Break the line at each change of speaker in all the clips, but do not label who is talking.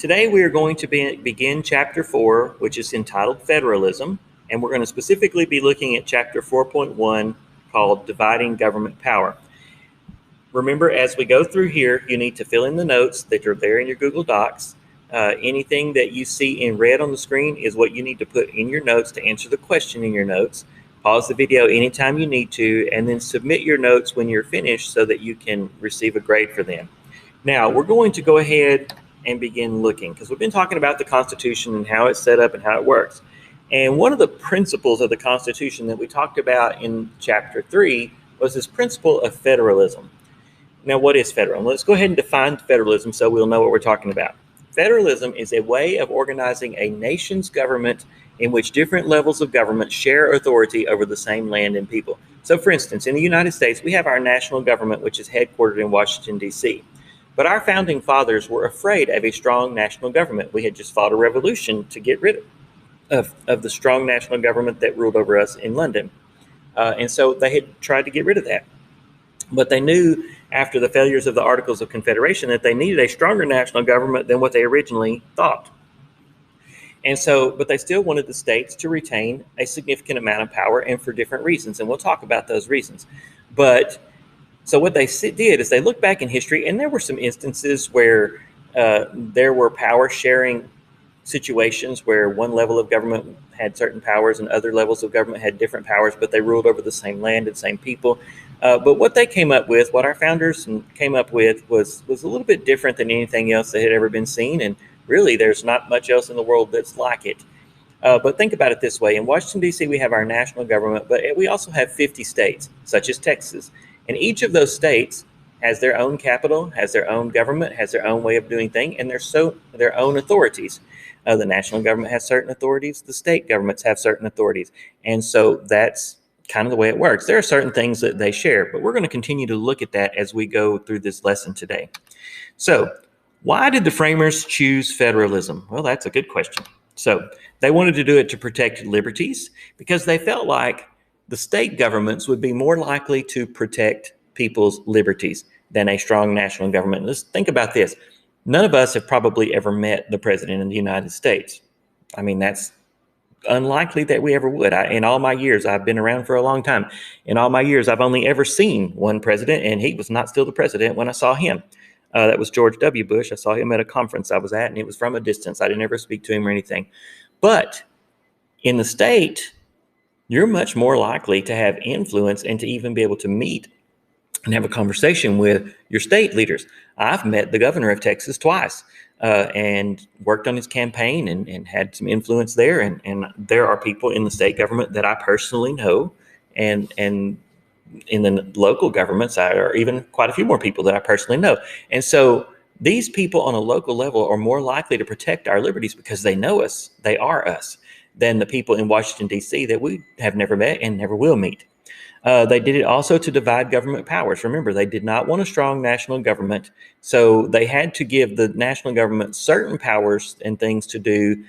Today we are going to begin Chapter 4, which is entitled Federalism, and we're going to specifically be looking at Chapter 4.1 called Dividing Government Power. Remember, as we go through here, you need to fill in the notes that are there in your Google Docs. Anything that you see in red on the screen is what you need to put in your notes to answer the question in your notes. Pause the video anytime you need to, and then submit your notes when you're finished so that you can receive a grade for them. Now, we're going to go ahead and begin looking, because we've been talking about the Constitution and how it's set up and how it works. And one of the principles of the Constitution that we talked about in Chapter 3 was this principle of federalism. Now, what is federalism? Let's go ahead and define federalism so we'll know what we're talking about. Federalism is a way of organizing a nation's government in which different levels of government share authority over the same land and people. So, for instance, in the United States, we have our national government, which is headquartered in Washington, D.C. But our founding fathers were afraid of a strong national government. We had just fought a revolution to get rid of the strong national government that ruled over us in London. And so they had tried to get rid of that. But they knew after the failures of the Articles of Confederation that they needed a stronger national government than what they originally thought. And so, but they still wanted the states to retain a significant amount of power, and for different reasons. And we'll talk about those reasons. So what they did is they looked back in history, and there were some instances where there were power sharing situations where one level of government had certain powers and other levels of government had different powers, but they ruled over the same land and same people. But what they came up with, what our founders came up with, was a little bit different than anything else that had ever been seen. And really, there's not much else in the world that's like it. But think about it this way. In Washington, D.C., we have our national government, but we also have 50 states, such as Texas. And each of those states has their own capital, has their own government, has their own way of doing things, and their own authorities. The national government has certain authorities. The state governments have certain authorities. And so that's kind of the way it works. There are certain things that they share, but we're going to continue to look at that as we go through this lesson today. So why did the framers choose federalism? Well, that's a good question. So they wanted to do it to protect liberties because they felt like the state governments would be more likely to protect people's liberties than a strong national government. Let's think about this. None of us have probably ever met the president of the United States. I mean, that's unlikely that we ever would. In all my years, I've been around for a long time. In all my years, I've only ever seen one president, and he was not still the president when I saw him. That was George W. Bush. I saw him at a conference I was at, and it was from a distance. I didn't ever speak to him or anything. But in the state, you're much more likely to have influence and to even be able to meet and have a conversation with your state leaders. I've met the governor of Texas twice and worked on his campaign and had some influence there. And there are people in the state government that I personally know, and in the local governments, there are even quite a few more people that I personally know. And so these people on a local level are more likely to protect our liberties because they know us, they are us, than the people in Washington, D.C. that we have never met and never will meet. They did it also to divide government powers. Remember, they did not want a strong national government, so they had to give the national government certain powers and things to do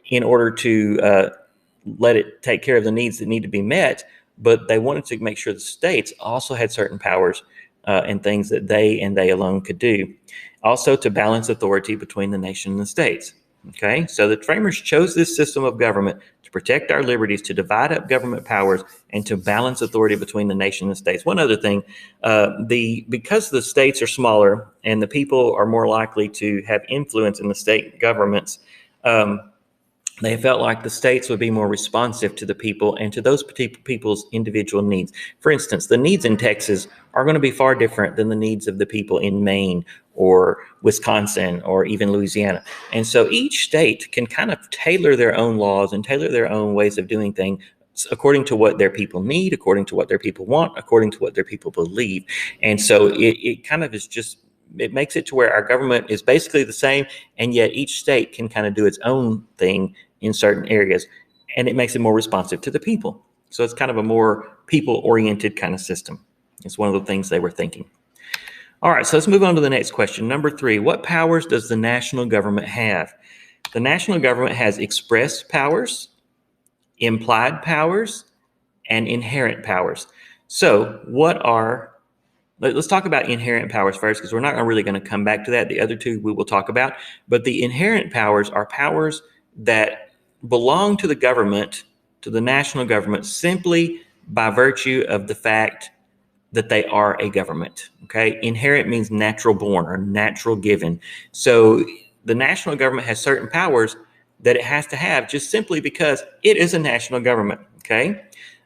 in order to let it take care of the needs that need to be met, but they wanted to make sure the states also had certain powers and things that they and they alone could do. Also to balance authority between the nation and the states. Okay, so the framers chose this system of government to protect our liberties, to divide up government powers, and to balance authority between the nation and the states. One other thing, because the states are smaller and the people are more likely to have influence in the state governments, they felt like the states would be more responsive to the people and to those people's individual needs. For instance, the needs in Texas are going to be far different than the needs of the people in Maine or Wisconsin or even Louisiana. And so each state can kind of tailor their own laws and tailor their own ways of doing things according to what their people need, according to what their people want, according to what their people believe. And so it kind of is just, it makes it to where our government is basically the same, and yet each state can kind of do its own thing in certain areas, and it makes it more responsive to the people. So it's kind of a more people-oriented kind of system. It's one of the things they were thinking. All right, so let's move on to the next question. Number 3, what powers does the national government have? The national government has express powers, implied powers, and inherent powers. So what are Let's talk about inherent powers first, because we're not really going to come back to that. The other two we will talk about. But the inherent powers are powers that belong to the government, to the national government, simply by virtue of the fact that they are a government. Okay. Inherent means natural born or natural given. So the national government has certain powers that it has to have just simply because it is a national government. Okay.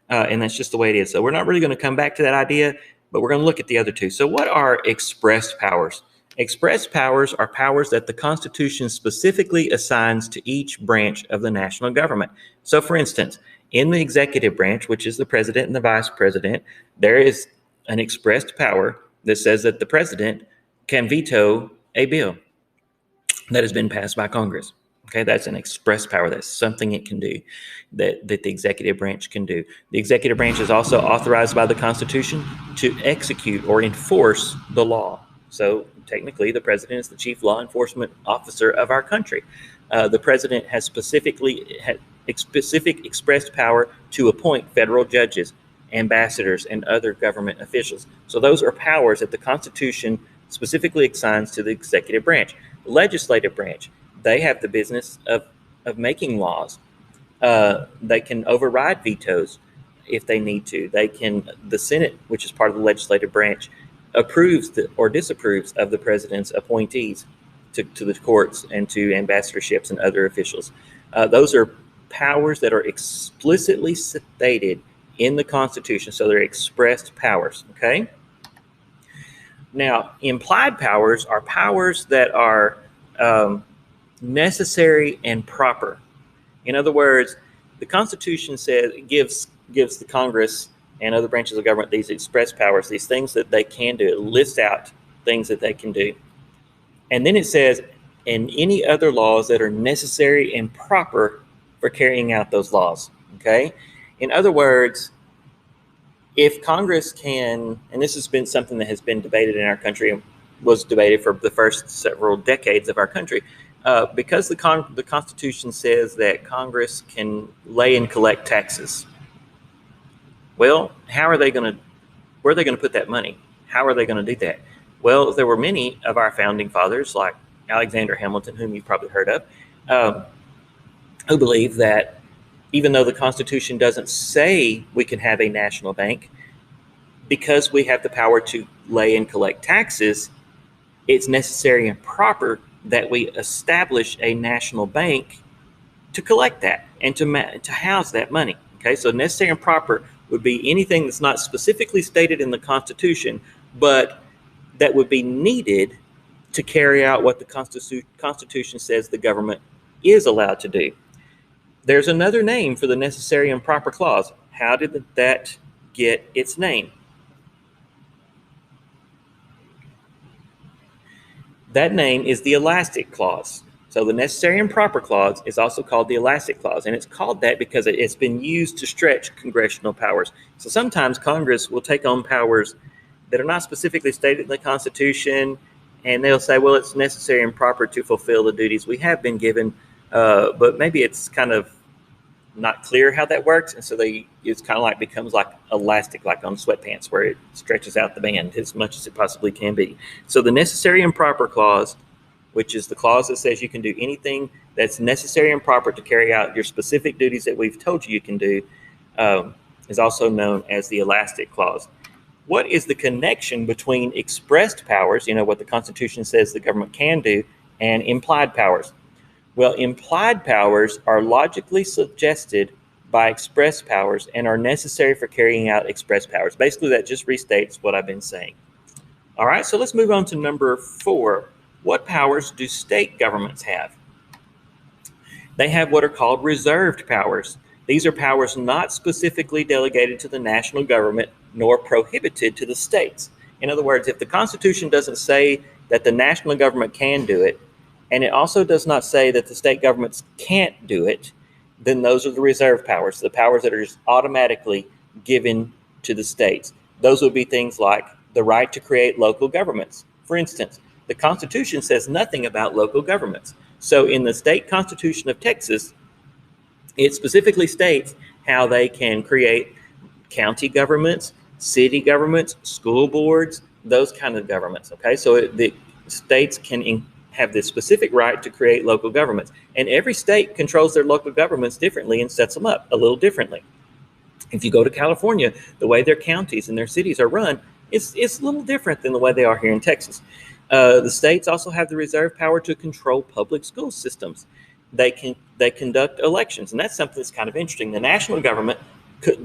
And that's just the way it is. So we're not really going to come back to that idea, but we're going to look at the other two. So what are expressed powers? Expressed powers are powers that the Constitution specifically assigns to each branch of the national government. So for instance, in the executive branch, which is the president and the vice president, there is an expressed power that says that the president can veto a bill that has been passed by Congress. Okay, that's an express power. That's something it can do, that the executive branch can do. The executive branch is also authorized by the Constitution to execute or enforce the law. So technically, the president is the chief law enforcement officer of our country. The president has specific expressed power to appoint federal judges, ambassadors, and other government officials. So those are powers that the Constitution specifically assigns to the executive branch. The legislative branch, they have the business of making laws. They can override vetoes if they need to. The Senate, which is part of the legislative branch, approves or disapproves of the president's appointees to the courts and to ambassadorships and other officials. Those are powers that are explicitly stated in the Constitution, so they're expressed powers, okay? Now, implied powers are powers that are necessary and proper. In other words, the Constitution gives the Congress and other branches of government these express powers, these things that they can do. It lists out things that they can do. And then it says, and any other laws that are necessary and proper for carrying out those laws, okay? In other words, if Congress can, and this has been something that has been debated in our country and was debated for the first several decades of our country, because the Constitution says that Congress can lay and collect taxes. Well, where are they going to put that money? How are they going to do that? Well, there were many of our founding fathers, like Alexander Hamilton, whom you've probably heard of, who believed that even though the Constitution doesn't say we can have a national bank, because we have the power to lay and collect taxes, it's necessary and proper that we establish a national bank to collect that and to house that money. Okay, so necessary and proper would be anything that's not specifically stated in the Constitution, but that would be needed to carry out what the Constitution says the government is allowed to do. There's another name for the necessary and proper clause. How did that get its name? That name is the elastic clause. So the necessary and proper clause is also called the elastic clause, and it's called that because it's been used to stretch congressional powers. So sometimes Congress will take on powers that are not specifically stated in the Constitution, and they'll say, well, it's necessary and proper to fulfill the duties we have been given, but maybe it's kind of not clear how that works, and so it's kind of like becomes like elastic, like on sweatpants, where it stretches out the band as much as it possibly can be. So the necessary and proper clause, which is the clause that says you can do anything that's necessary and proper to carry out your specific duties that we've told you can do, is also known as the elastic clause. What is the connection between expressed powers, what the Constitution says the government can do, and implied powers? Well, implied powers are logically suggested by express powers and are necessary for carrying out express powers. Basically, that just restates what I've been saying. All right, so let's move on to number 4. What powers do state governments have? They have what are called reserved powers. These are powers not specifically delegated to the national government nor prohibited to the states. In other words, if the Constitution doesn't say that the national government can do it, and it also does not say that the state governments can't do it, then those are the reserve powers, the powers that are just automatically given to the states. Those would be things like the right to create local governments. For instance, the Constitution says nothing about local governments. So in the state constitution of Texas, it specifically states how they can create county governments, city governments, school boards, those kind of governments. Okay, so the states can have this specific right to create local governments, and every state controls their local governments differently and sets them up a little differently. If you go to California, the way their counties and their cities are run it's a little different than the way they are here in Texas. The states also have the reserve power to control public school systems. They conduct elections, and that's something that's kind of interesting. The national government,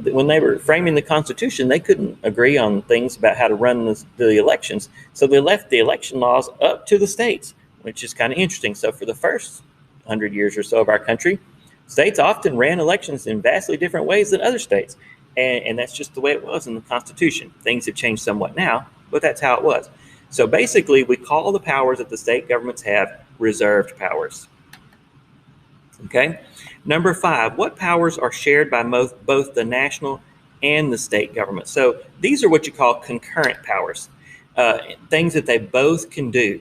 when they were framing the Constitution, they couldn't agree on things about how to run the elections, so they left the election laws up to the states, which is kind of interesting. So for the first 100 years or so of our country, states often ran elections in vastly different ways than other states, and that's just the way it was in the Constitution. Things have changed somewhat now, but that's how it was. So basically, we call the powers that the state governments have reserved powers. Okay. Number 5, what powers are shared by both the national and the state government? So these are what you call concurrent powers, things that they both can do.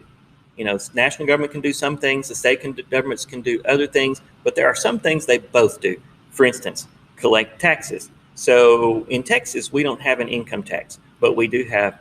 National government can do some things, the state governments can do other things, but there are some things they both do. For instance, collect taxes. So in Texas, we don't have an income tax, but we do have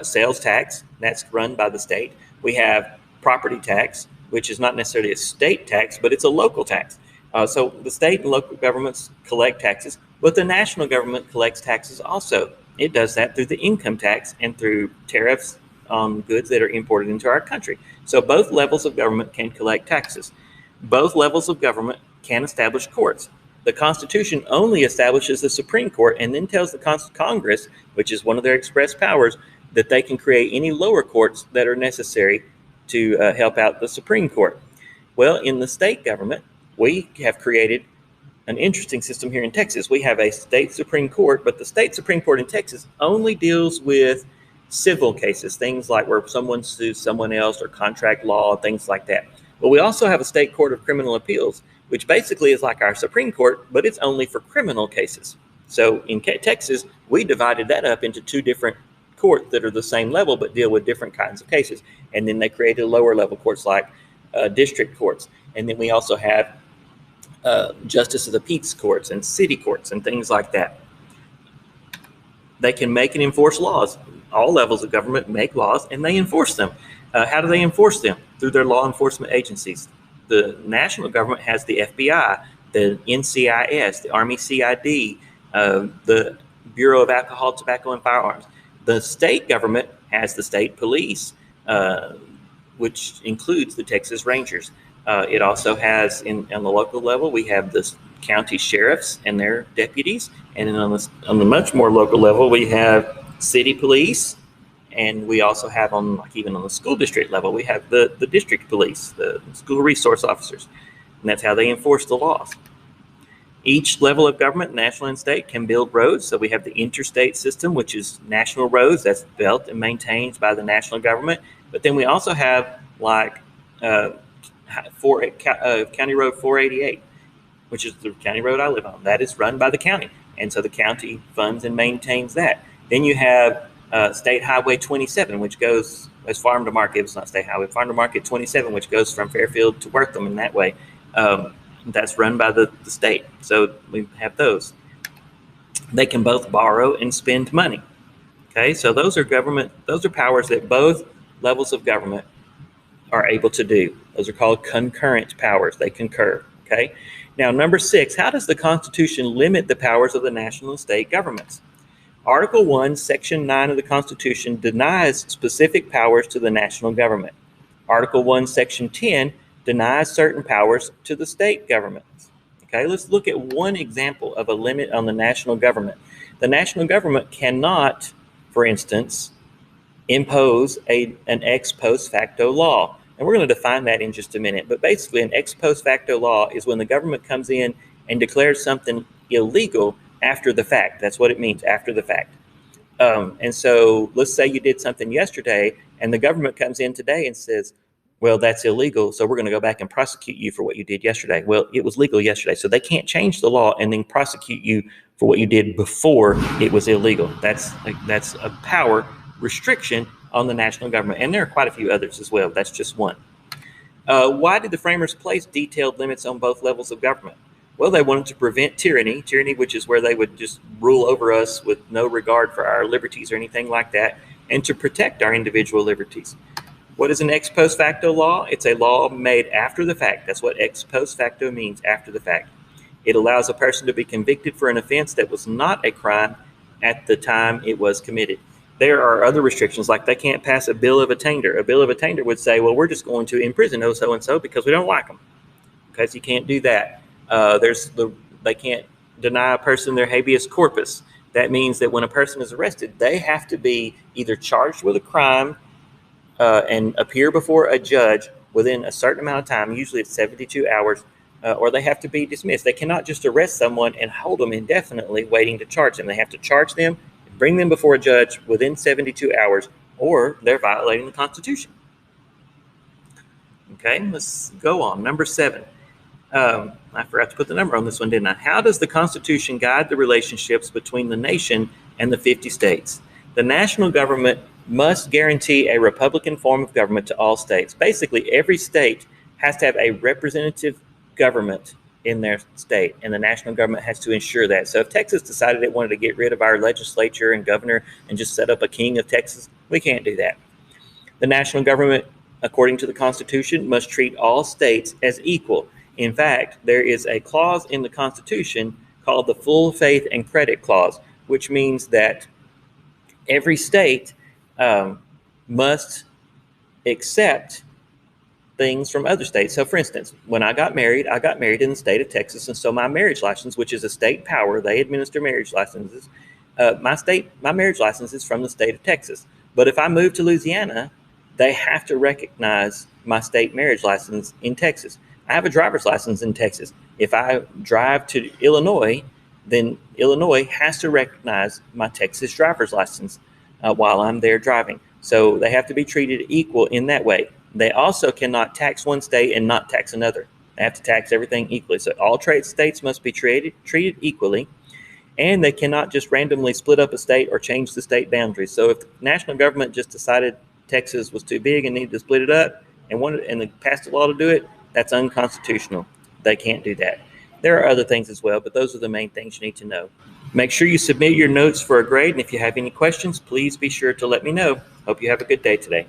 sales tax, that's run by the state. We have property tax, which is not necessarily a state tax, but it's a local tax. So the state and local governments collect taxes, but the national government collects taxes also. It does that through the income tax and through tariffs on goods that are imported into our country. So both levels of government can collect taxes. Both levels of government can establish courts. The Constitution only establishes the Supreme Court and then tells the Congress, which is one of their express powers, that they can create any lower courts that are necessary to help out the Supreme Court. Well, in the state government, we have created an interesting system here in Texas. We have a state Supreme Court, but the state Supreme Court in Texas only deals with civil cases, things like where someone sues someone else or contract law, things like that. But we also have a state court of criminal appeals, which basically is like our Supreme Court, but it's only for criminal cases. So in Texas, we divided that up into 2 different courts that are the same level but deal with different kinds of cases. And then they created lower level courts like district courts. And then we also have justice of the peace courts and city courts and things like that. They can make and enforce laws. All levels of government make laws and they enforce them. How do they enforce them? Through their law enforcement agencies. The national government has the FBI, the NCIS, the Army CID, the Bureau of Alcohol, Tobacco, and Firearms. The state government has the state police, which includes the Texas Rangers. It also has, on the local level, we have the county sheriffs and their deputies. And then on the much more local level, we have city police. And we also have even on the school district level, we have the district police, the school resource officers. And that's how they enforce the laws. Each level of government, national and state, can build roads. So we have the interstate system, which is national roads that's built and maintained by the national government. But then we also have County Road 488, which is the county road I live on. That is run by the county. And so the county funds and maintains that. Then you have State Highway 27, which goes as Farm to Market. It's not State Highway, Farm to Market 27, which goes from Fairfield to Wortham in that way. That's run by the state. So we have those. They can both borrow and spend money. Okay, so those are powers that both levels of government are able to do. Those are called concurrent powers. They concur. Okay. Now, number 6, how does the Constitution limit the powers of the national and state governments? Article 1, Section 9 of the Constitution denies specific powers to the national government. Article 1, Section 10 denies certain powers to the state governments. Okay, let's look at one example of a limit on the national government. The national government cannot, for instance, impose an ex post facto law. And we're going to define that in just a minute. But basically, an ex post facto law is when the government comes in and declares something illegal after the fact. That's what it means, after the fact. And so let's say you did something yesterday and the government comes in today and says, well, that's illegal, so we're going to go back and prosecute you for what you did yesterday. Well, it was legal yesterday, so they can't change the law and then prosecute you for what you did before it was illegal. That's a power restriction on the national government, and there are quite a few others as well. That's just one. Why did the framers place detailed limits on both levels of government? Well, they wanted to prevent tyranny, which is where they would just rule over us with no regard for our liberties or anything like that. and to protect our individual liberties. What is an ex post facto law? It's a law made after the fact. That's what ex post facto means, after the fact. It allows a person to be convicted for an offense that was not a crime at the time it was committed. There are other restrictions, like they can't pass a bill of attainder. A bill of attainder would say, well, we're just going to imprison so-and-so because we don't like them. Okay, so you can't do that. They can't deny a person their habeas corpus. That means that when a person is arrested, they have to be either charged with a crime and appear before a judge within a certain amount of time, usually it's 72 hours, or they have to be dismissed. They cannot just arrest someone and hold them indefinitely waiting to charge them. They have to charge them, bring them before a judge within 72 hours, or they're violating the Constitution. Okay, let's go on. Number 7. I forgot to put the number on this one, didn't I? How does the Constitution guide the relationships between the nation and the 50 states? The national government must guarantee a Republican form of government to all states. Basically, every state has to have a representative government in their state, and the national government has to ensure that. So if Texas decided it wanted to get rid of our legislature and governor and just set up a king of Texas, we can't do that. The national government, according to the Constitution, must treat all states as equal. In fact, there is a clause in the Constitution called the Full Faith and Credit Clause, which means that every state must accept things from other states. So for instance, when I got married in the state of Texas, and so my marriage license, which is a state power, they administer marriage licenses. My marriage license is from the state of Texas. But if I move to Louisiana, they have to recognize my state marriage license in Texas. I have a driver's license in Texas. If I drive to Illinois, then Illinois has to recognize my Texas driver's license while I'm there driving. So they have to be treated equal in that way. They also cannot tax one state and not tax another. They have to tax everything equally. So all states must be treated equally, and they cannot just randomly split up a state or change the state boundaries. So if the national government just decided Texas was too big and needed to split it up and they passed a law to do it, that's unconstitutional. They can't do that. There are other things as well, but those are the main things you need to know. Make sure you submit your notes for a grade, and if you have any questions, please be sure to let me know. Hope you have a good day today.